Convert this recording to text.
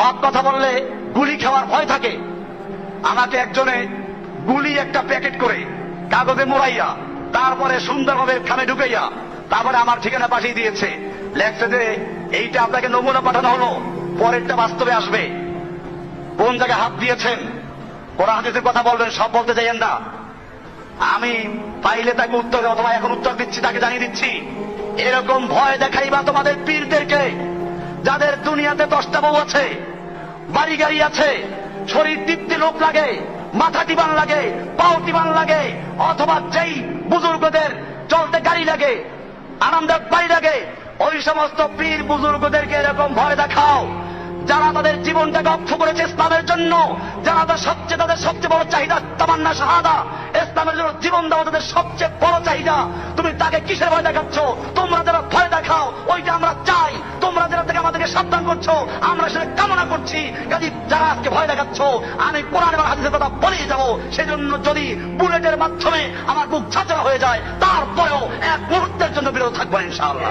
হক কথা বললে গুলি খাওয়ার ভয় থাকে। আমাকে একজনে গুলি একটা প্যাকেট করে কাগজে মোড়াইয়া তারপরে সুন্দরভাবে খামে ঢুকাইয়া তারপরে আমার ঠিকানা পাঠিয়ে দিয়েছে। লেখছে যে এইটা আপনাকে নমুনা পাঠানো হলো, পরেরটা বাস্তবে আসবে। কোন জায়গায় হাত দিয়েছেন, কোরআন হাদিসের কথা বলবেন, সব বলতে যাইয়েন না। আমি পাইলে তাকে উত্তর, অথবা এখন উত্তর দিচ্ছি, তাকে জানিয়ে দিচ্ছি, এরকম ভয় দেখাইবা তোমাদের পীরদেরকে, যাদের দুনিয়াতে 10টা বউ আছে, বাড়ি গাড়ি আছে, শরীর তৃপ্তি লোক লাগে, মাথা টিবান লাগে, পাও টিবান লাগে, অথবা যেই বুজুর্গদের চলতে গাড়ি লাগে, আনন্দের বাড়ি লাগে, ওই সমস্ত পীর বুজুর্গদেরকে এরকম ভয় দেখাও যারা তাদের জীবনটাকে অক্ষ করেছে ইসলামের জন্য, যারা তাদের সবচেয়ে বড় চাহিদা তামান্না শাহাদা, ইসলামের জন্য জীবন দেওয়া তাদের সবচেয়ে বড় চাহিদা। তুমি তাকে কিসের ভয় দেখাচ্ছ? তোমরা যারা ভয় দেখাও ওইটা আমরা চাই, তোমরা যারা থেকে আমাদেরকে সাবধান করছো আমরা সেটা কামনা করছি। কাজে যারা আজকে ভয় দেখাচ্ছ, আমি কোরআন এবং হাদিসের কথা বলেই যাবো। সেজন্য যদি বুলেটের মাধ্যমে আমার বুক ছাত্রা হয়ে যায়, তারপরেও এক মুহূর্তের জন্য বিরত থাকবো ইনশাআল্লাহ।